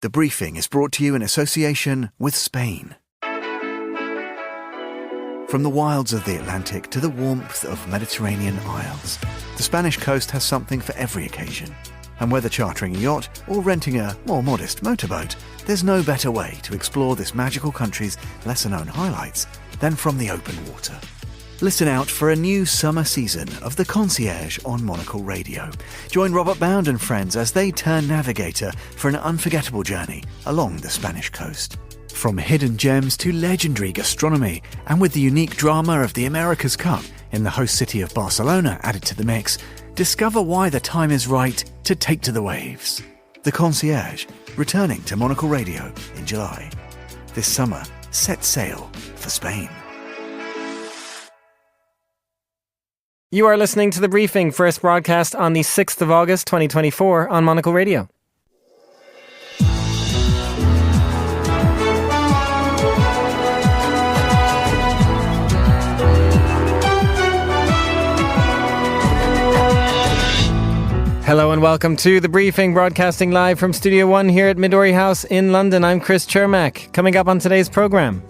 The briefing is brought to you in association with Spain. From the wilds of the Atlantic to the warmth of Mediterranean isles, the Spanish coast has something for every occasion. And whether chartering a yacht or renting a more modest motorboat, there's no better way to explore this magical country's lesser-known highlights than from the open water. Listen out for a new summer season of The Concierge on Monocle Radio. Join Robert Bound and friends as they turn navigator for an unforgettable journey along the Spanish coast. From hidden gems to legendary gastronomy, and with the unique drama of the America's Cup in the host city of Barcelona added to the mix, discover why the time is right to take to the waves. The Concierge, returning to Monocle Radio in July. This summer, set sail for Spain. You are listening to The Briefing, first broadcast on the 6th of August 2024 on Monocle Radio. Hello and welcome to The Briefing, broadcasting live from Studio 1 here at Midori House in London. I'm Chris Chermak. Coming up on today's programme.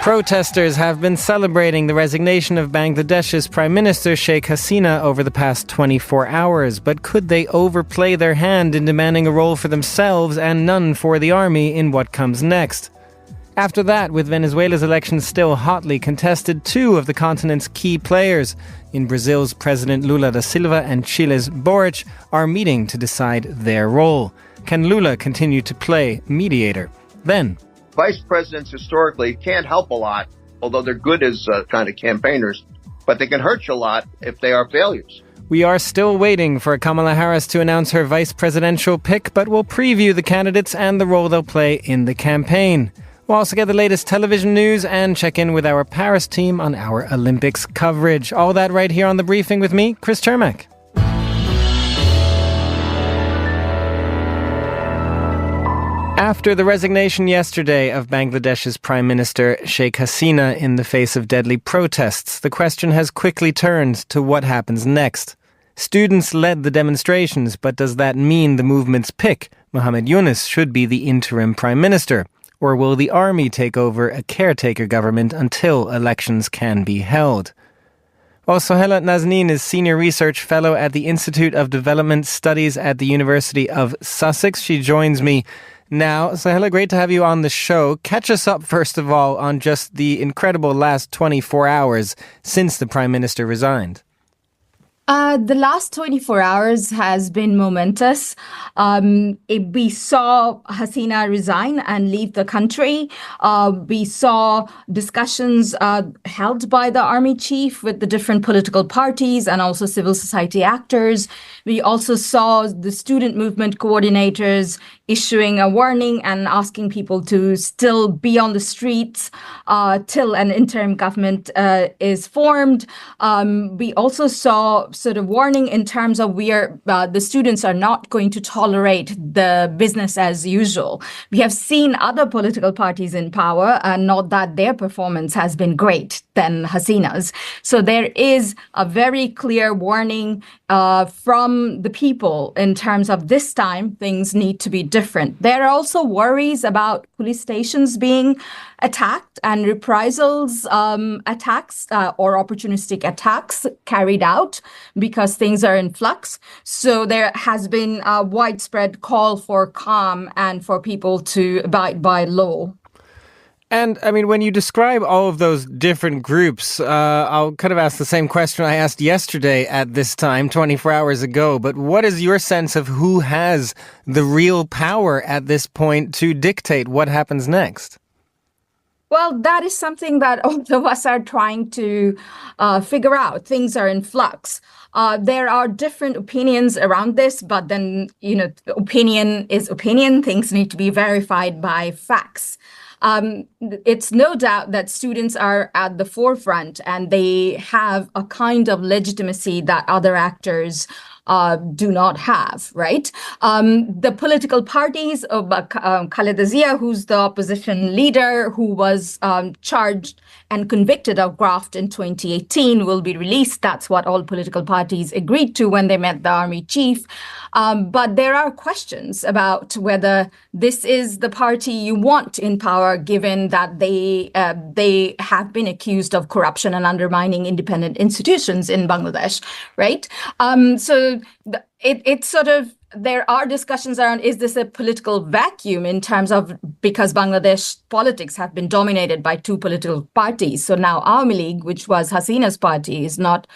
Protesters have been celebrating the resignation of Bangladesh's Prime Minister Sheikh Hasina over the past 24 hours. But could they overplay their hand in demanding a role for themselves and none for the army in what comes next? After that, with Venezuela's elections still hotly contested, two of the continent's key players, in Brazil's President Lula da Silva and Chile's Boric, are meeting to decide their role. Can Lula continue to play mediator? Then, vice presidents historically can't help a lot, although they're good as kind of campaigners, but they can hurt you a lot if they are failures. We are still waiting for Kamala Harris to announce her vice presidential pick, but we'll preview the candidates and the role they'll play in the campaign. We'll also get the latest television news and check in with our Paris team on our Olympics coverage. All that right here on The Briefing with me, Chris Chermak. After the resignation yesterday of Bangladesh's Prime Minister Sheikh Hasina in the face of deadly protests, the question has quickly turned to what happens next. Students led the demonstrations, but does that mean the movement's pick, Mohamed Yunus, should be the interim Prime Minister? Or will the army take over a caretaker government until elections can be held? Well, Sohela Nazneen is Senior Research Fellow at the Institute of Development Studies at the University of Sussex. She joins me now. Sohela, great to have you on the show. Catch us up, first of all, on just the incredible last 24 hours since the Prime Minister resigned. The last 24 hours has been momentous. We saw Hasina resign and leave the country. We saw discussions held by the army chief with the different political parties and also civil society actors. We also saw the student movement coordinators issuing a warning and asking people to still be on the streets till an interim government is formed. We also saw sort of warning in terms of the students are not going to tolerate the business as usual. We have seen other political parties in power, and not that their performance has been great than Hasina's. So there is a very clear warning from the people in terms of this time things need to be different. There are also worries about police stations being attacked and reprisals attacks or opportunistic attacks carried out because things are in flux. So there has been a widespread call for calm and for people to abide by law. And, I mean, when you describe all of those different groups, I'll kind of ask the same question I asked yesterday at this time, 24 hours ago. But what is your sense of who has the real power at this point to dictate what happens next? Well, that is something that all of us are trying to figure out. Things are in flux. There are different opinions around this, but then, opinion is opinion. Things need to be verified by facts. It's no doubt that students are at the forefront and they have a kind of legitimacy that other actors do not have, right? The political parties of Khaleda Zia, who's the opposition leader, who was charged and convicted of graft in 2018, will be released. That's what all political parties agreed to when they met the army chief. But there are questions about whether this is the party you want in power, given that they have been accused of corruption and undermining independent institutions in Bangladesh, right? It's sort of, there are discussions around, is this a political vacuum in terms of, because Bangladesh politics have been dominated by two political parties. So now Awami League, which was Hasina's party, is not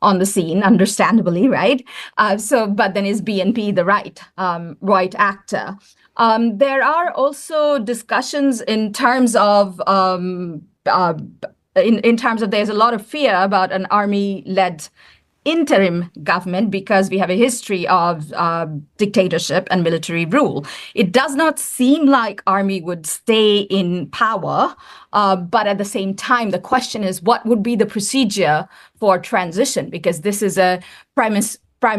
on the scene, understandably, right? But then is BNP the right actor? There are also discussions in terms of there's a lot of fear about an army-led interim government because we have a history of dictatorship and military rule. It does not seem like army would stay in power, but at the same time, the question is what would be the procedure for transition? Because this is a prime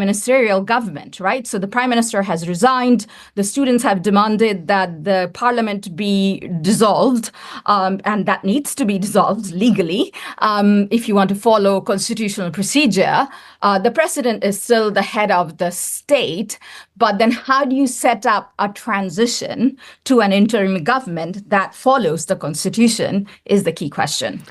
ministerial government, right? So the prime minister has resigned. The students have demanded that the parliament be dissolved, and that needs to be dissolved legally if you want to follow constitutional procedure. The president is still the head of the state, but then how do you set up a transition to an interim government that follows the constitution is the key question.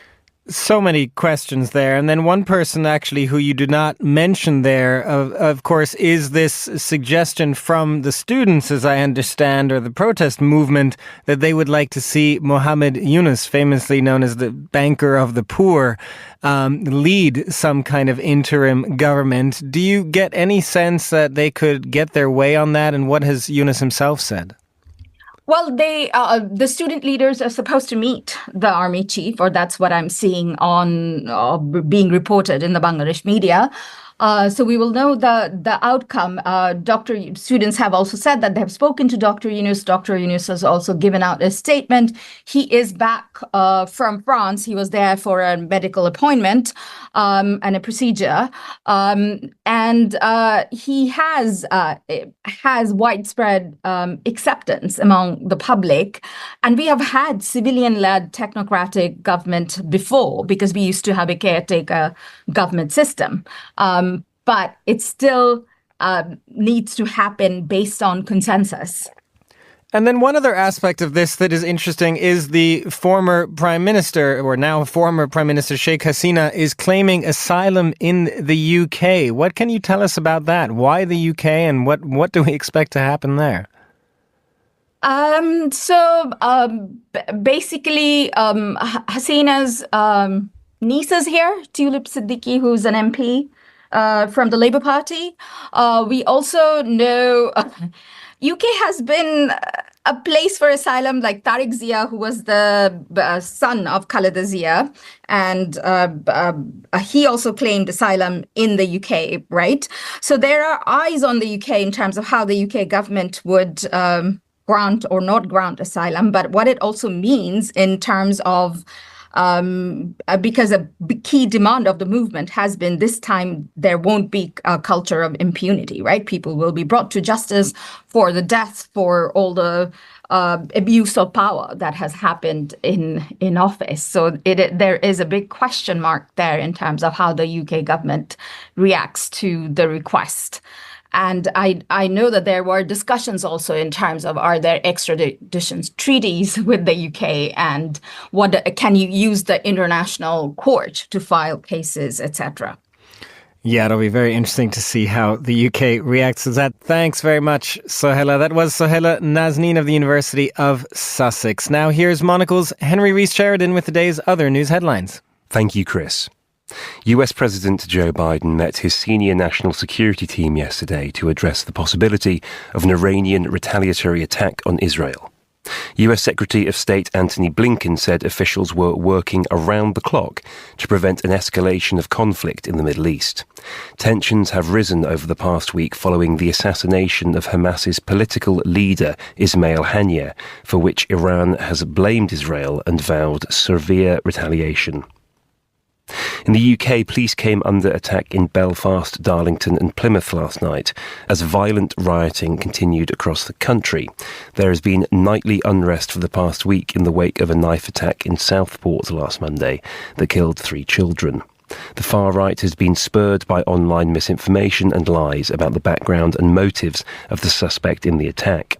So many questions there. And then one person actually who you did not mention there, of course, is this suggestion from the students, as I understand, or the protest movement, that they would like to see Mohammed Yunus, famously known as the banker of the poor, lead some kind of interim government. Do you get any sense that they could get their way on that? And what has Yunus himself said? Well, the student leaders are supposed to meet the army chief, or that's what I'm seeing on being reported in the Bangladesh media. So we will know the outcome. Students have also said that they have spoken to Dr. Yunus. Dr. Yunus has also given out a statement. He is back from France. He was there for a medical appointment and a procedure. And he has widespread acceptance among the public. And we have had civilian-led technocratic government before because we used to have a caretaker government system. But it still needs to happen based on consensus. And then one other aspect of this that is interesting is the former Prime Minister, or now former Prime Minister Sheikh Hasina, is claiming asylum in the UK. What can you tell us about that? Why the UK, and what do we expect to happen there? Basically, Hasina's niece is here, Tulip Siddiqui, who's an MP. From the Labour Party. We also know UK has been a place for asylum, like Tariq Zia, who was the son of Khaleda Zia, and he also claimed asylum in the UK, right? So there are eyes on the UK in terms of how the UK government would grant or not grant asylum, but what it also means in terms of because a key demand of the movement has been this time there won't be a culture of impunity, right? People will be brought to justice for the death, for all the abuse of power that has happened in office. So there is a big question mark there in terms of how the UK government reacts to the request. And I know that there were discussions also in terms of, are there extradition treaties with the UK, and can you use the international court to file cases, etc. Yeah, it'll be very interesting to see how the UK reacts to that. Thanks very much, Sohela. That was Sohela Nazneen of the University of Sussex. Now here's Monocle's Henry Rees-Sheridan with the day's other news headlines. Thank you, Chris. US President Joe Biden met his senior national security team yesterday to address the possibility of an Iranian retaliatory attack on Israel. US Secretary of State Antony Blinken said officials were working around the clock to prevent an escalation of conflict in the Middle East. Tensions have risen over the past week following the assassination of Hamas's political leader Ismail Haniyeh, for which Iran has blamed Israel and vowed severe retaliation. In the UK, police came under attack in Belfast, Darlington and Plymouth last night as violent rioting continued across the country. There has been nightly unrest for the past week in the wake of a knife attack in Southport last Monday that killed 3 children. The far right has been spurred by online misinformation and lies about the background and motives of the suspect in the attack.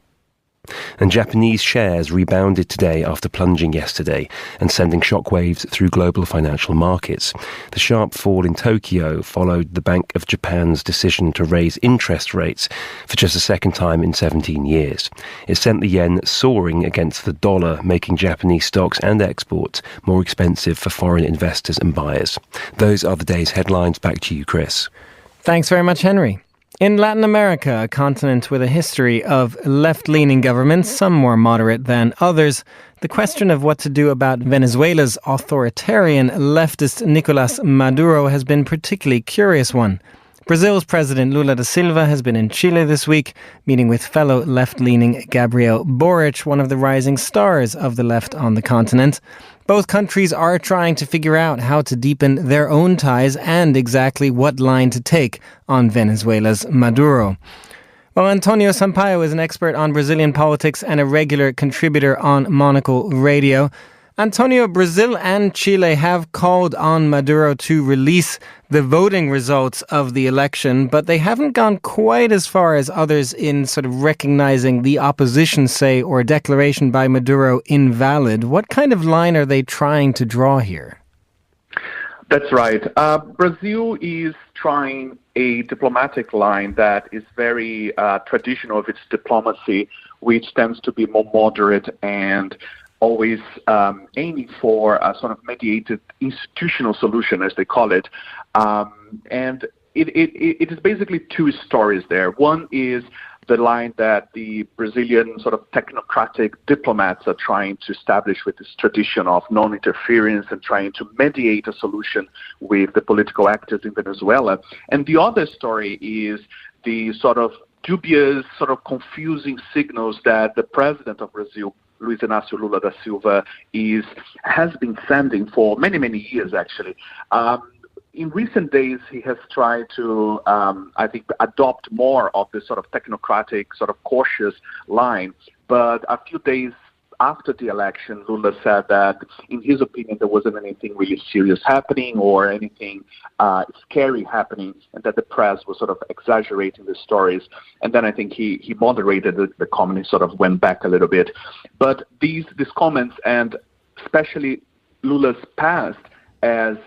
And Japanese shares rebounded today after plunging yesterday and sending shockwaves through global financial markets. The sharp fall in Tokyo followed the Bank of Japan's decision to raise interest rates for just a second time in 17 years. It sent the yen soaring against the dollar, making Japanese stocks and exports more expensive for foreign investors and buyers. Those are the day's headlines. Back to you, Chris. Thanks very much, Henry. In Latin America, a continent with a history of left-leaning governments, some more moderate than others, the question of what to do about Venezuela's authoritarian leftist Nicolás Maduro has been a particularly curious one. Brazil's President Lula da Silva has been in Chile this week, meeting with fellow left-leaning Gabriel Boric, one of the rising stars of the left on the continent. Both countries are trying to figure out how to deepen their own ties and exactly what line to take on Venezuela's Maduro. Well, Antonio Sampaio is an expert on Brazilian politics and a regular contributor on Monocle Radio. Antonio, Brazil and Chile have called on Maduro to release the voting results of the election, but they haven't gone quite as far as others in sort of recognizing the opposition say or declaration by Maduro invalid. What kind of line are they trying to draw here? That's right. Brazil is trying a diplomatic line that is very traditional of its diplomacy, which tends to be more moderate and always aiming for a sort of mediated institutional solution, as they call it. And it is basically 2 stories there. One is the line that the Brazilian sort of technocratic diplomats are trying to establish with this tradition of non-interference and trying to mediate a solution with the political actors in Venezuela. And the other story is the sort of dubious, sort of confusing signals that the president of Brazil, Luiz Inácio Lula da Silva, has been sending for many, many years, actually. In recent days, he has tried to, I think, adopt more of this sort of technocratic, sort of cautious line. But a few days after the election, Lula said that, in his opinion, there wasn't anything really serious happening or anything scary happening, and that the press was sort of exaggerating the stories. And then I think he moderated the comment, sort of went back a little bit. But these comments, and especially Lula's past as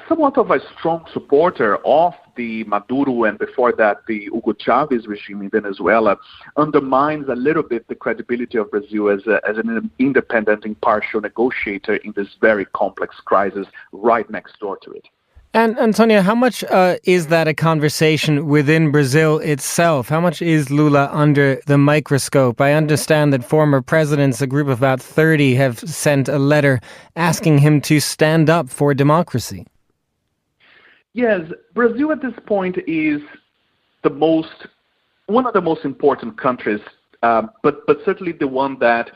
somewhat of a strong supporter of the Maduro and before that the Hugo Chavez regime in Venezuela, undermines a little bit the credibility of Brazil as an independent, impartial negotiator in this very complex crisis right next door to it. And Antonio, how much is that a conversation within Brazil itself? How much is Lula under the microscope? I understand that former presidents, a group of about 30, have sent a letter asking him to stand up for democracy. Yes, Brazil at this point is one of the most important countries, but certainly the one that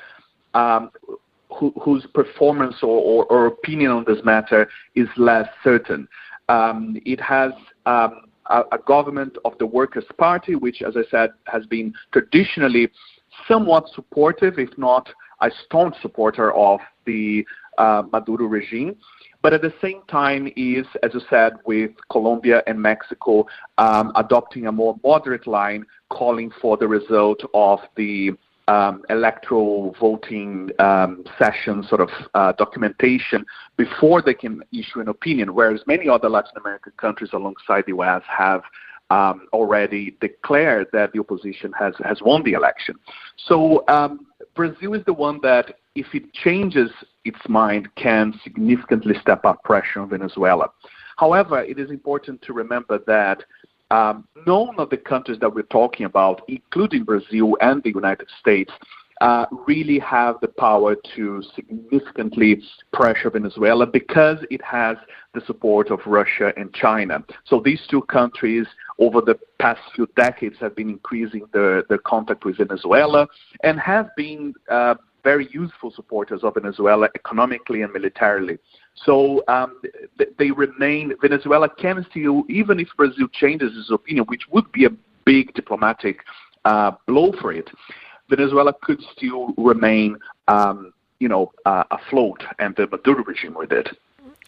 whose performance or opinion on this matter is less certain. It has a government of the Workers' Party, which, as I said, has been traditionally somewhat supportive, if not a staunch supporter of the Maduro regime. But at the same time is, as you said, with Colombia and Mexico adopting a more moderate line, calling for the result of the electoral voting session sort of documentation before they can issue an opinion, whereas many other Latin American countries alongside the U.S. have already declared that the opposition has won the election. So Brazil is the one that, if it changes its mind, can significantly step up pressure on Venezuela. However, it is important to remember that none of the countries that we're talking about, including Brazil and the United States, really have the power to significantly pressure Venezuela because it has the support of Russia and China. So these 2 countries over the past few decades have been increasing their contact with Venezuela and have been very useful supporters of Venezuela economically and militarily. So they remain. Venezuela can still, even if Brazil changes its opinion, which would be a big diplomatic blow for it, Venezuela could still remain, afloat, and the Maduro regime with it.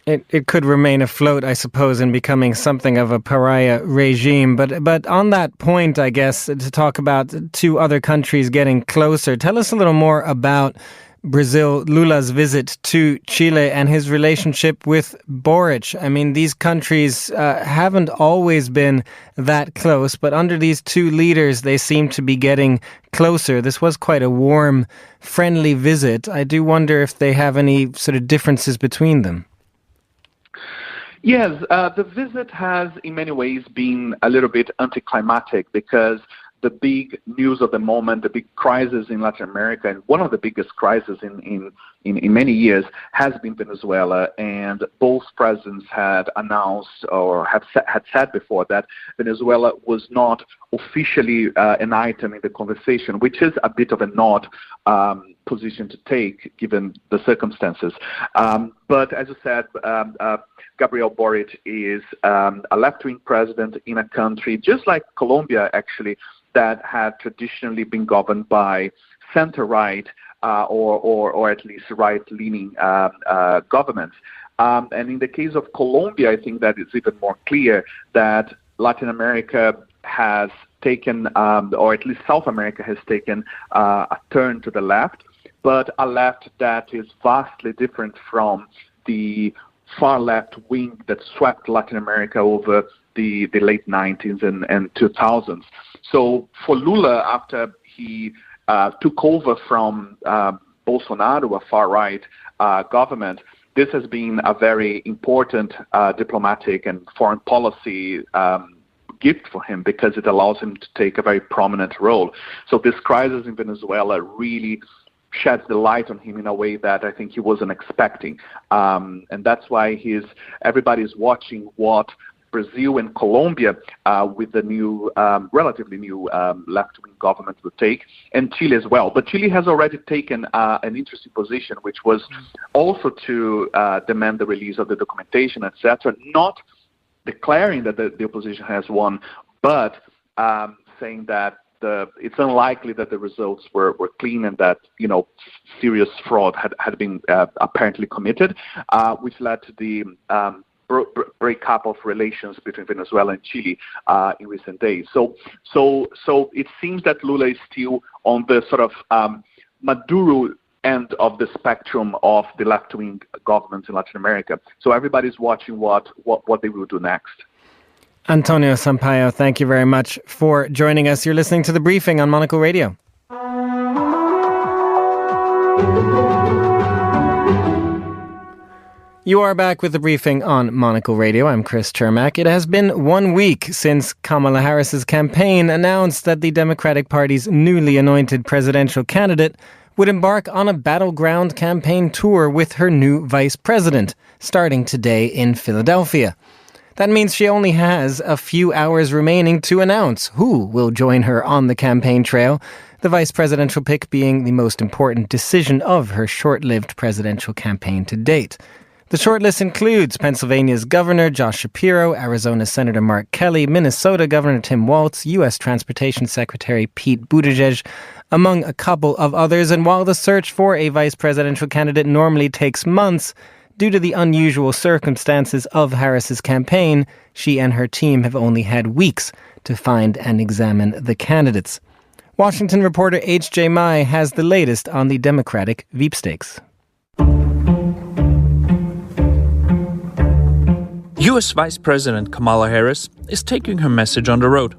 It could remain afloat, I suppose, in becoming something of a pariah regime. But on that point, I guess, to talk about two other countries getting closer, tell us a little more about Brazil, Lula's visit to Chile and his relationship with Boric. I mean, these countries haven't always been that close, but under these two leaders, they seem to be getting closer. This was quite a warm, friendly visit. I do wonder if they have any sort of differences between them. Yes, the visit has in many ways been a little bit anticlimactic because the big news of the moment, the big crisis in Latin America, and one of the biggest crises in many years has been Venezuela. And both presidents had announced or had said before that Venezuela was not officially an item in the conversation, which is a bit of an odd position to take given the circumstances. But as you said, Gabriel Boric is a left-wing president in a country, just like Colombia, actually, that had traditionally been governed by center-right or at least right-leaning governments. And in the case of Colombia, I think that it's even more clear that Latin America has taken, or at least South America has taken a turn to the left, but a left that is vastly different from the far left wing that swept Latin America over the late 90s and 2000s. So for Lula, after he took over from Bolsonaro, a far-right government, this has been a very important diplomatic and foreign policy gift for him because it allows him to take a very prominent role. So this crisis in Venezuela really sheds the light on him in a way that I think he wasn't expecting. And that's why everybody's watching what Brazil and Colombia, with the new, relatively new left-wing government will take, and Chile as well. But Chile has already taken an interesting position, which was also to demand the release of the documentation, etc., not declaring that the opposition has won, but saying that it's unlikely that the results were clean and that serious fraud had been apparently committed, which led to the breakup of relations between Venezuela and Chile in recent days. So it seems that Lula is still on the sort of Maduro end of the spectrum of the left-wing governments in Latin America. So everybody's watching what they will do next. Antonio Sampaio, thank you very much for joining us. You're listening to The Briefing on Monocle Radio. You are back with The Briefing on Monocle Radio. I'm Chris Chermak. It has been 1 week since Kamala Harris's campaign announced that the Democratic Party's newly anointed presidential candidate would embark on a battleground campaign tour with her new vice president, starting today in Philadelphia. That means she only has a few hours remaining to announce who will join her on the campaign trail, the vice presidential pick being the most important decision of her short-lived presidential campaign to date. The shortlist includes Pennsylvania's Governor Josh Shapiro, Arizona Senator Mark Kelly, Minnesota Governor Tim Walz, U.S. Transportation Secretary Pete Buttigieg, among a couple of others. And while the search for a vice presidential candidate normally takes months, due to the unusual circumstances of Harris's campaign, she and her team have only had weeks to find and examine the candidates. Washington reporter H.J. Mai has the latest on the Democratic sweepstakes. U.S. Vice President Kamala Harris is taking her message on the road.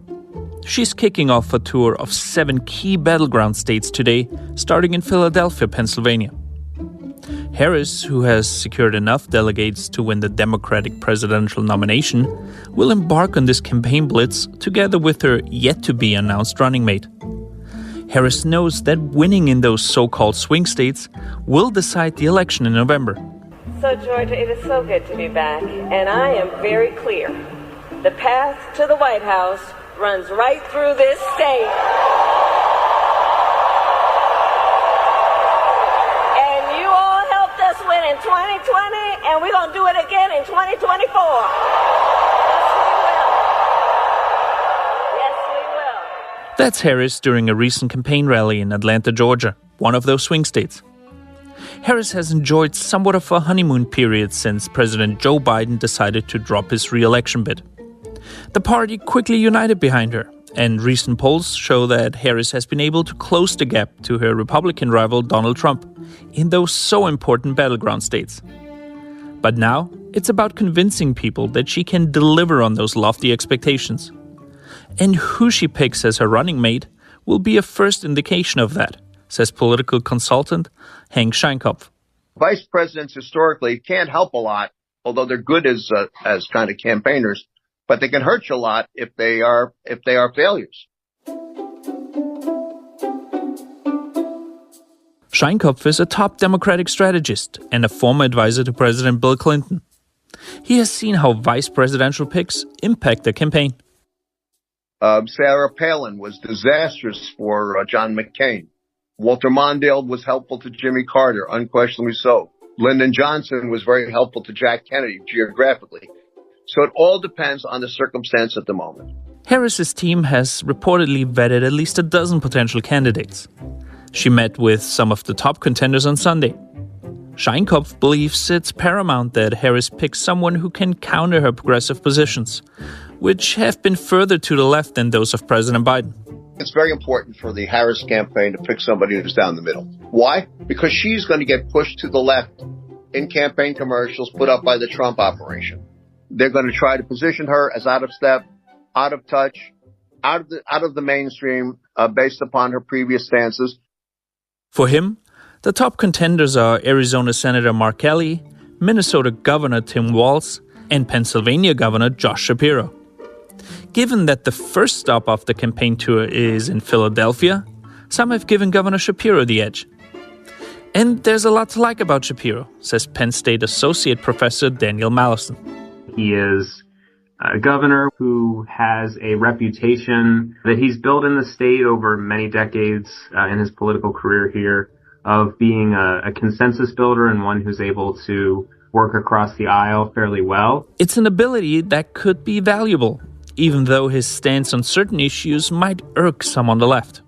She's kicking off a tour of 7 key battleground states today, starting in Philadelphia, Pennsylvania. Harris, who has secured enough delegates to win the Democratic presidential nomination, will embark on this campaign blitz together with her yet-to-be-announced running mate. Harris knows that winning in those so-called swing states will decide the election in November. So, Georgia, it is so good to be back, and I am very clear. The path to the White House runs right through this state. And you all helped us win in in 2020, and we're going to do it again in 2024. Yes, we will. That's Harris during a recent campaign rally in Atlanta, Georgia, one of those swing states. Harris has enjoyed somewhat of a honeymoon period since President Joe Biden decided to drop his re-election bid. The party quickly united behind her, and recent polls show that Harris has been able to close the gap to her Republican rival Donald Trump in those so important battleground states. But now, it's about convincing people that she can deliver on those lofty expectations. And who she picks as her running mate will be a first indication of that, says political consultant Hank Scheinkopf. Vice presidents historically can't help a lot, although they're good as kind of campaigners, but they can hurt you a lot if they are failures. Scheinkopf is a top Democratic strategist and a former advisor to President Bill Clinton. He has seen how vice presidential picks impact the campaign. Sarah Palin was disastrous for John McCain. Walter Mondale was helpful to Jimmy Carter, unquestionably so. Lyndon Johnson was very helpful to Jack Kennedy geographically. So it all depends on the circumstance at the moment. Harris's team has reportedly vetted at least a dozen potential candidates. She met with some of the top contenders on Sunday. Scheinkopf believes it's paramount that Harris picks someone who can counter her progressive positions, which have been further to the left than those of President Biden. It's very important for the Harris campaign to pick somebody who's down the middle. Why? Because she's going to get pushed to the left in campaign commercials put up by the Trump operation. They're going to try to position her as out of step, out of touch, out of the mainstream, based upon her previous stances. For him, the top contenders are Arizona Senator Mark Kelly, Minnesota Governor Tim Walz, and Pennsylvania Governor Josh Shapiro. Given that the first stop of the campaign tour is in Philadelphia, some have given Governor Shapiro the edge. And there's a lot to like about Shapiro, says Penn State Associate Professor Daniel Mallison. He is a governor who has a reputation that he's built in the state over many decades in his political career here of being a consensus builder and one who's able to work across the aisle fairly well. It's an ability that could be valuable, even though his stance on certain issues might irk some on the left.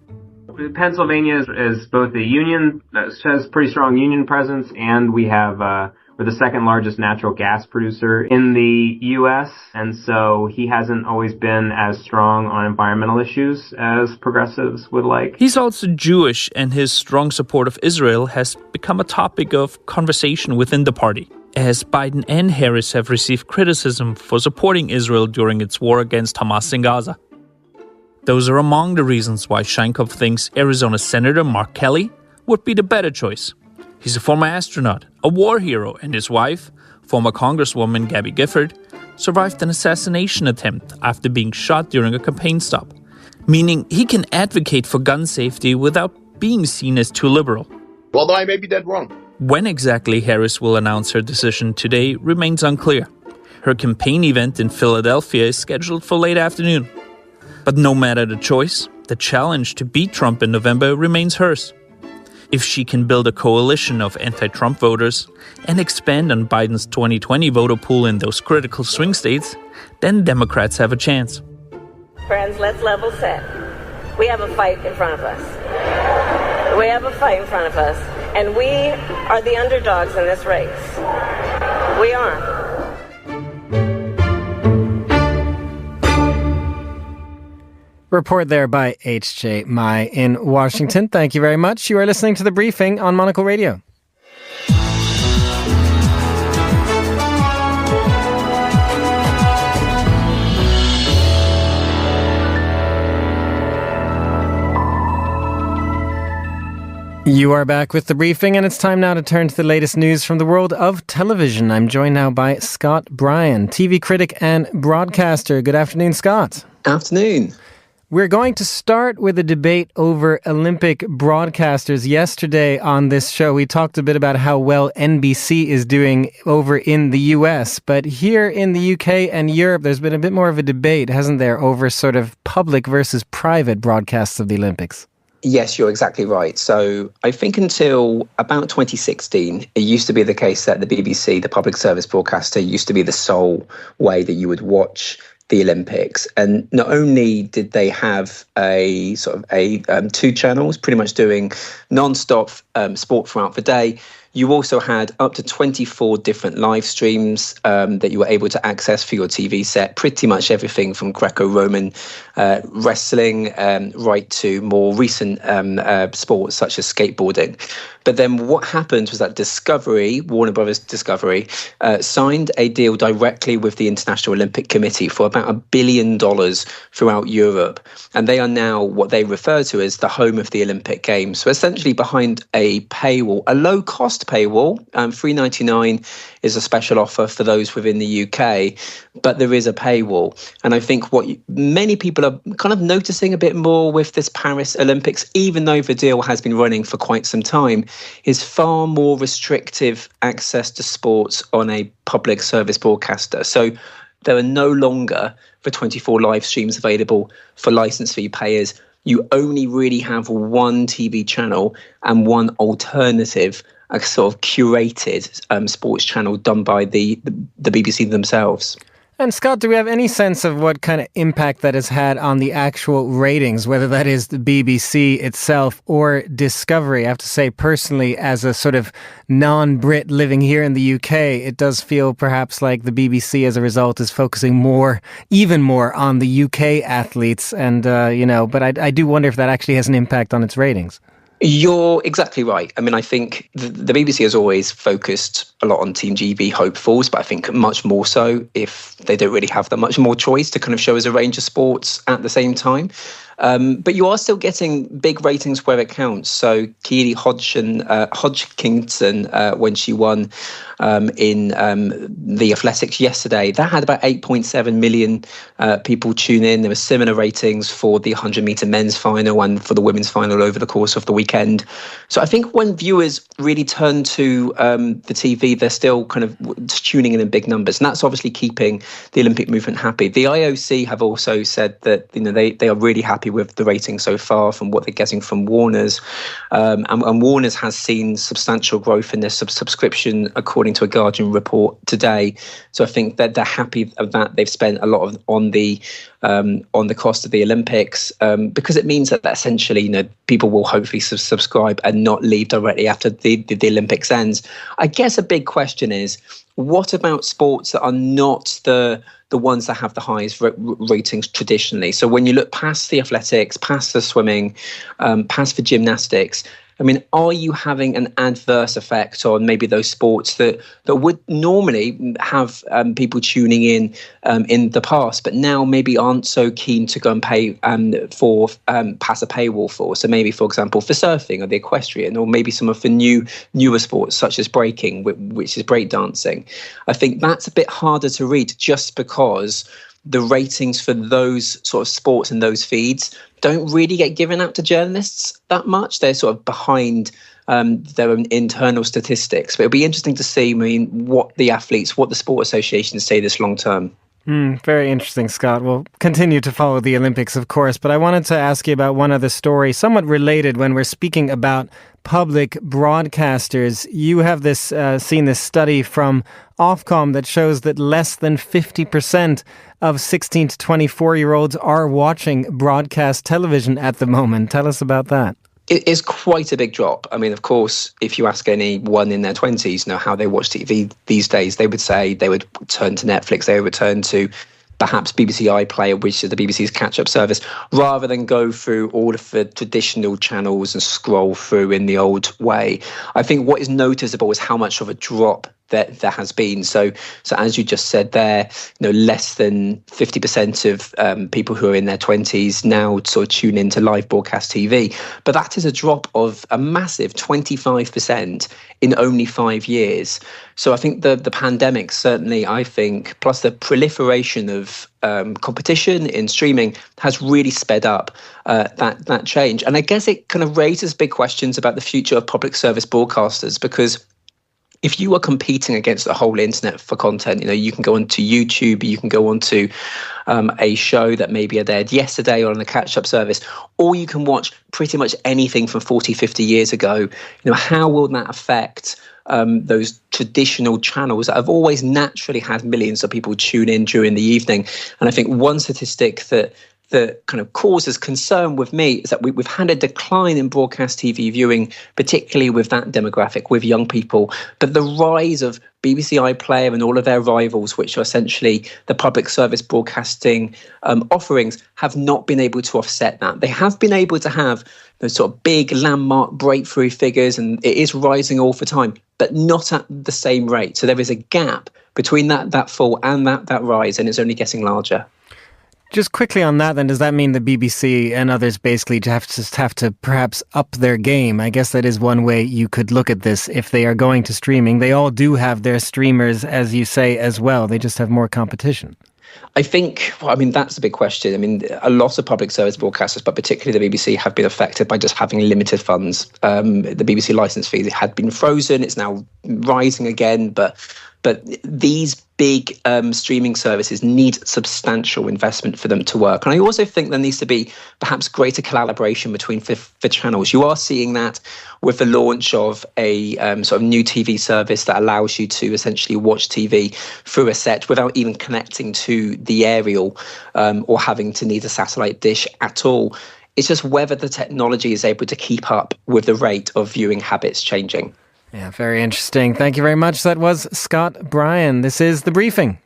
Pennsylvania is both a union, has pretty strong union presence, and we're the second largest natural gas producer in the U.S., and so he hasn't always been as strong on environmental issues as progressives would like. He's also Jewish, and his strong support of Israel has become a topic of conversation within the party, as Biden and Harris have received criticism for supporting Israel during its war against Hamas in Gaza. Those are among the reasons why Scheinkopf thinks Arizona Senator Mark Kelly would be the better choice. He's a former astronaut, a war hero, and his wife, former Congresswoman Gabby Gifford, survived an assassination attempt after being shot during a campaign stop, meaning he can advocate for gun safety without being seen as too liberal. Although I may be dead wrong. When exactly Harris will announce her decision today remains unclear. Her campaign event in Philadelphia is scheduled for late afternoon. But no matter the choice, the challenge to beat Trump in November remains hers. If she can build a coalition of anti-Trump voters and expand on Biden's 2020 voter pool in those critical swing states, then Democrats have a chance. Friends, let's level set. We have a fight in front of us. We have a fight in front of us, and we are the underdogs in this race. We are. Report there by H.J. Mai in Washington. Thank you very much. You are listening to The Briefing on Monocle Radio. You are back with The Briefing, and it's time now to turn to the latest news from the world of television. I'm joined now by Scott Bryan, TV critic and broadcaster. Good afternoon, Scott. Afternoon. We're going to start with a debate over Olympic broadcasters. Yesterday on this show, we talked a bit about how well NBC is doing over in the US. But here in the UK and Europe, there's been a bit more of a debate, hasn't there, over sort of public versus private broadcasts of the Olympics? Yes, you're exactly right. So I think until about 2016, it used to be the case that the BBC, the public service broadcaster, used to be the sole way that you would watch the Olympics. And not only did they have a sort of two channels pretty much doing non-stop sport throughout the day, you also had up to 24 different live streams that you were able to access for your TV set, pretty much everything from Greco-Roman wrestling right to more recent sports such as skateboarding. But then what happened was that Discovery, Warner Brothers Discovery, signed a deal directly with the International Olympic Committee for about $1 billion throughout Europe. And they are now what they refer to as the home of the Olympic Games. So essentially behind a paywall, a low-cost paywall, $3.99 is a special offer for those within the UK, but there is a paywall. And I think what many people are kind of noticing a bit more with this Paris Olympics, even though the deal has been running for quite some time, is far more restrictive access to sports on a public service broadcaster. So there are no longer the 24 live streams available for license fee payers. You only really have one TV channel and one alternative, a sort of curated sports channel done by the BBC themselves. And Scott, do we have any sense of what kind of impact that has had on the actual ratings, whether that is the BBC itself or Discovery? I have to say, personally, as a sort of non-Brit living here in the UK, it does feel perhaps like the BBC as a result is focusing even more on the UK athletes. And, but I do wonder if that actually has an impact on its ratings. You're exactly right. I mean, I think the BBC has always focused a lot on Team GB hopefuls, but I think much more so if they don't really have that much more choice to kind of show us a range of sports at the same time. But you are still getting big ratings where it counts. So Keely Hodgkinson, when she won in the athletics yesterday, that had about 8.7 million people tune in. There were similar ratings for the 100-meter men's final and for the women's final over the course of the weekend. So I think when viewers really turn to the TV, they're still kind of tuning in big numbers. And that's obviously keeping the Olympic movement happy. The IOC have also said that they are really happy with the ratings so far from what they're getting from Warner's. And Warner's has seen substantial growth in their subscription, according to a Guardian report today. So I think that they're happy of that. They've spent a lot on the cost of the Olympics because it means that essentially, people will hopefully subscribe and not leave directly after the Olympics ends. I guess a big question is, what about sports that are not the ones that have the highest ratings traditionally? So when you look past the athletics, past the swimming, past the gymnastics, I mean, are you having an adverse effect on maybe those sports that would normally have people tuning in the past, but now maybe aren't so keen to go and pay for pass a paywall for? So maybe, for example, for surfing or the equestrian, or maybe some of the newer sports such as breaking, which is breakdancing. I think that's a bit harder to read just because the ratings for those sort of sports and those feeds don't really get given out to journalists that much. They're sort of behind their own internal statistics. But it'll be interesting to see, what the athletes, what the sport associations say this long term. Very interesting, Scott. We'll continue to follow the Olympics, of course, but I wanted to ask you about one other story, somewhat related when we're speaking about public broadcasters. You have seen this study from Ofcom that shows that less than 50% of 16 to 24-year-olds are watching broadcast television at the moment. Tell us about that. It is quite a big drop. I mean, of course, if you ask anyone in their 20s how they watch TV these days, they would say they would turn to Netflix, they would turn to perhaps BBC iPlayer, which is the BBC's catch-up service, rather than go through all of the traditional channels and scroll through in the old way. I think what is noticeable is how much of a drop that there has been. So as you just said there, less than 50% of people who are in their 20s now sort of tune into live broadcast TV. But that is a drop of a massive 25% in only 5 years. So I think the pandemic certainly, plus the proliferation of competition in streaming has really sped up that change. And I guess it kind of raises big questions about the future of public service broadcasters, because if you are competing against the whole internet for content, you can go onto YouTube, you can go onto a show that maybe aired yesterday or on a catch-up service, or you can watch pretty much anything from 40, 50 years ago. How will that affect those traditional channels that have always naturally had millions of people tune in during the evening? And I think one statistic that kind of causes concern with me is that we've had a decline in broadcast TV viewing, particularly with that demographic, with young people. But the rise of BBC iPlayer and all of their rivals, which are essentially the public service broadcasting offerings, have not been able to offset that. They have been able to have those sort of big landmark breakthrough figures, and it is rising all the time, but not at the same rate. So there is a gap between that fall and that rise, and it's only getting larger. Just quickly on that then, does that mean the BBC and others basically have to perhaps up their game? I guess that is one way you could look at this if they are going to streaming. They all do have their streamers, as you say, as well. They just have more competition. I think, that's a big question. A lot of public service broadcasters, but particularly the BBC, have been affected by just having limited funds. The BBC licence fee had been frozen. It's now rising again, but these big streaming services need substantial investment for them to work. And I also think there needs to be perhaps greater collaboration between the channels. You are seeing that with the launch of a sort of new TV service that allows you to essentially watch TV through a set without even connecting to the aerial or having to need a satellite dish at all. It's just whether the technology is able to keep up with the rate of viewing habits changing. Yeah, very interesting. Thank you very much. That was Scott Bryan. This is The Briefing.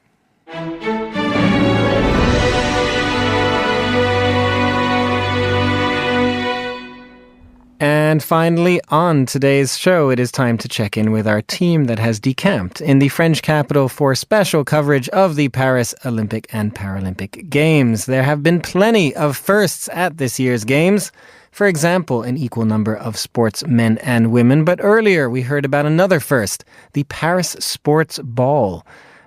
And finally, on today's show, it is time to check in with our team that has decamped in the French capital for special coverage of the Paris Olympic and Paralympic Games. There have been plenty of firsts at this year's Games. For example, an equal number of sportsmen and women. But earlier we heard about another first, the Paris Sports Ball.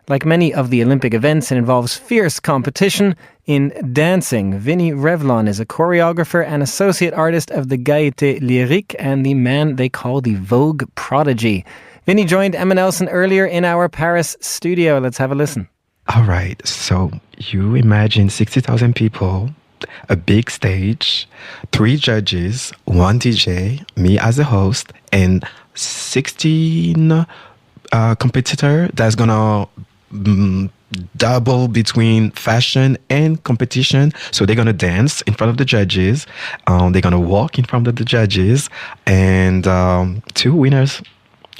Like many of the Olympic events, it involves fierce competition in dancing. Vinny Revlon is a choreographer and associate artist of the Gaieté Lyrique and the man they call the Vogue Prodigy. Vinny joined Emma Nelson earlier in our Paris studio. Let's have a listen. All right, so you imagine 60,000 people, a big stage, 3 judges, 1 DJ, me as a host, and 16 competitor that's gonna double between fashion and competition. So they're gonna dance in front of the judges, they're gonna walk in front of the judges, and 2 winners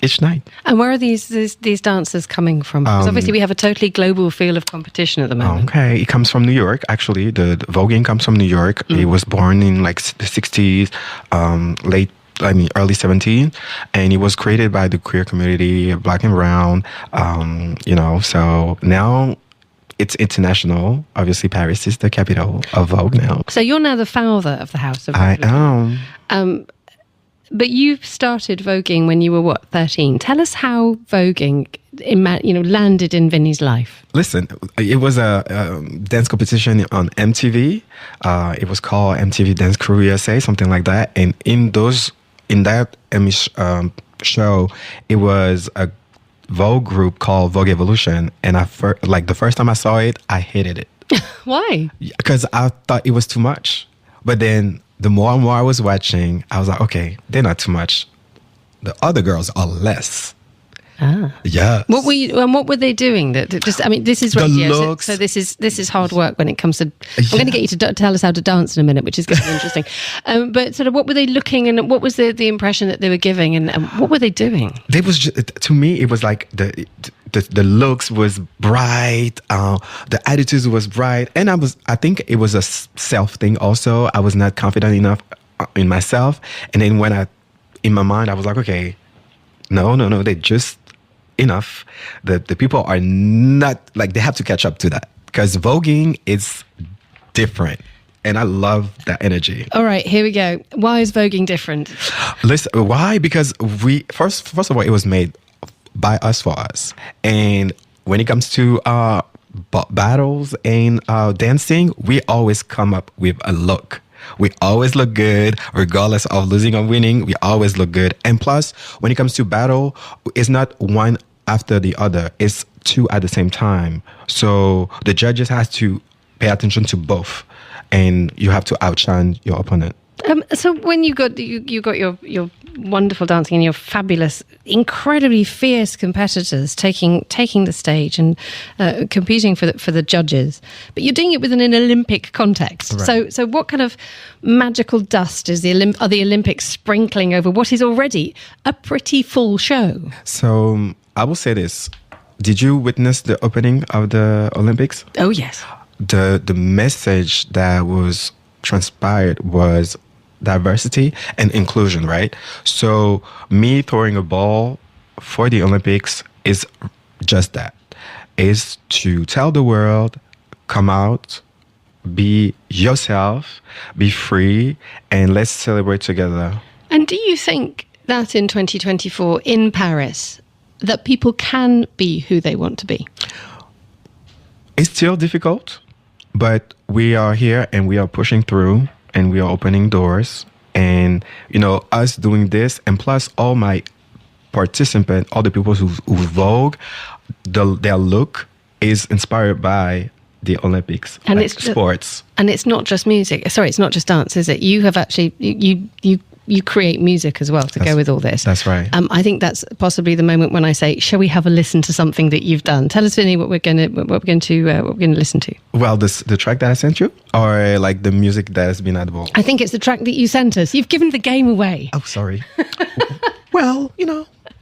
each night. And where are these dancers coming from? Because obviously we have a totally global feel of competition at the moment. Okay, it comes from New York, actually. The voguing comes from New York. It was born in like the 60s, early 70s, and it was created by the queer community, black and brown, so now it's international. Obviously, Paris is the capital of Vogue now. So you're now the founder of the House of Vogue. I am. But you started voguing when you were, 13? Tell us how voguing, landed in Vinny's life. Listen, it was a dance competition on MTV. It was called MTV Dance Crew USA, something like that. And in that show, it was a Vogue group called Vogue Evolution. And the first time I saw it, I hated it. Why? Because I thought it was too much. But then the more and more I was watching, I was like, okay, they're not too much. The other girls are less. Yeah. What were they doing? This is radio, so this is hard work when it comes to. I'm going to get you to tell us how to dance in a minute, which is going to be interesting. But sort of, what were they looking, and what was the impression that they were giving, and what were they doing? They was to me, it was like the looks was bright, the attitudes was bright, and I think it was a self thing also. I was not confident enough in myself, and then in my mind, I was like, okay, no, they just enough. The people are not, like, they have to catch up to that, because voguing is different, and I love that energy. All right, here we go. Why is voguing different? Listen, why? Because we first of all, it was made by us for us, and when it comes to battles and dancing, we always come up with a look. We always look good, regardless of losing or winning. We always look good. And plus, when it comes to battle, it's not one after the other. It's two at the same time. So the judges have to pay attention to both, and you have to outshine your opponent. So when you got your wonderful dancing and your fabulous, incredibly fierce competitors taking the stage and competing for the judges, but you're doing it within an Olympic context. Right. So what kind of magical dust are the Olympics sprinkling over what is already a pretty full show? So I will say this: did you witness the opening of the Olympics? Oh yes. The message that was transpired was diversity and inclusion, right? So me throwing a ball for the Olympics is just that. Is to tell the world, come out, be yourself, be free, and let's celebrate together. And do you think that in 2024 in Paris, that people can be who they want to be? It's still difficult, but we are here and we are pushing through. And we are opening doors, and us doing this, and plus all my participants, all the people who Vogue, their look is inspired by the Olympics and it's sports. And it's not just music. Sorry, it's not just dance, is it? You have actually you create music as well to go with all this. That's right. I think that's possibly the moment when I say, shall we have a listen to something that you've done? Tell us, Vinny, what we're going to listen to. Well, the track that I sent you, or like the music that has been audible? I think it's the track that you sent us. You've given the game away. Oh, sorry. Well,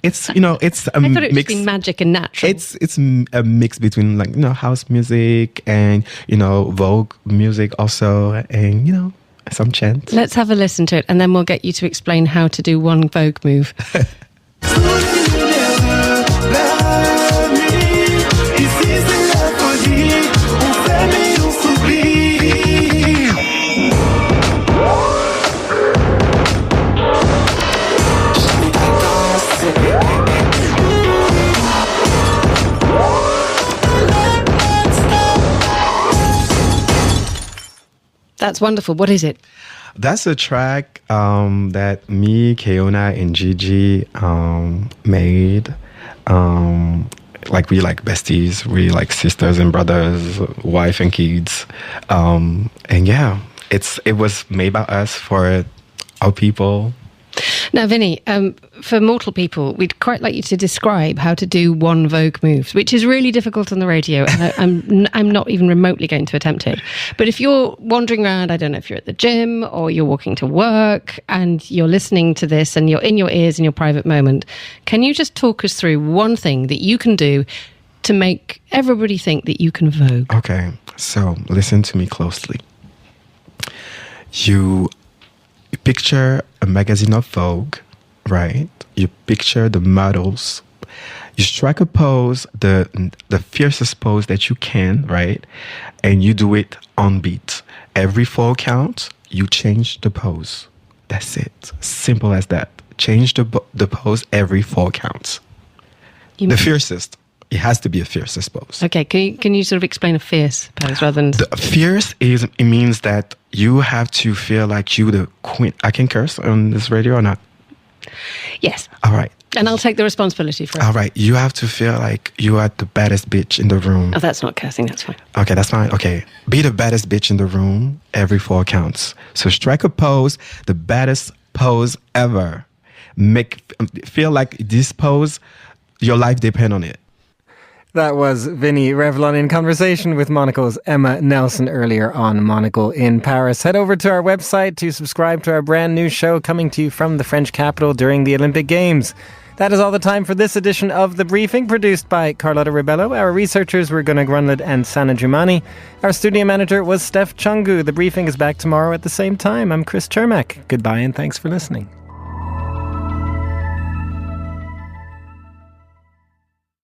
it's a I thought it was being magic and natural. It's a mix between house music and Vogue music also, and some chant. Let's have a listen to it, and then we'll get you to explain how to do one Vogue move. That's wonderful. What is it? That's a track that me, Keona, and Gigi made. We like besties. We like sisters and brothers, wife and kids. And yeah, it was made by us for our people. Now, Vinny, for mortal people, we'd quite like you to describe how to do one Vogue move, which is really difficult on the radio, and I'm not even remotely going to attempt it. But if you're wandering around, I don't know if you're at the gym or you're walking to work and you're listening to this and you're in your ears in your private moment, can you just talk us through one thing that you can do to make everybody think that you can Vogue? Okay, so listen to me closely. You picture a magazine of Vogue, right? You picture the models. You strike a pose, the fiercest pose that you can, right? And you do it on beat. Every 4 count, you change the pose. That's it. Simple as that. Change the pose every 4 counts. The fiercest. It has to be a fiercest pose. Okay, can you sort of explain a fierce pose rather than... The fierce it means that you have to feel like you the queen. I can curse on this radio or not? Yes. All right. And I'll take the responsibility for it. All right. You have to feel like you are the baddest bitch in the room. Oh, that's not cursing. That's fine. Okay, that's fine. Okay. Be the baddest bitch in the room every 4 counts. So strike a pose, the baddest pose ever. Feel like this pose, your life depends on it. That was Vinny Revlon in conversation with Monocle's Emma Nelson earlier on Monocle in Paris. Head over to our website to subscribe to our brand new show coming to you from the French capital during the Olympic Games. That is all the time for this edition of The Briefing, produced by Carlotta Ribello. Our researchers were Gunnar Grunlid and Sana Jumani. Our studio manager was Steph Chungu. The Briefing is back tomorrow at the same time. I'm Chris Chermak. Goodbye and thanks for listening.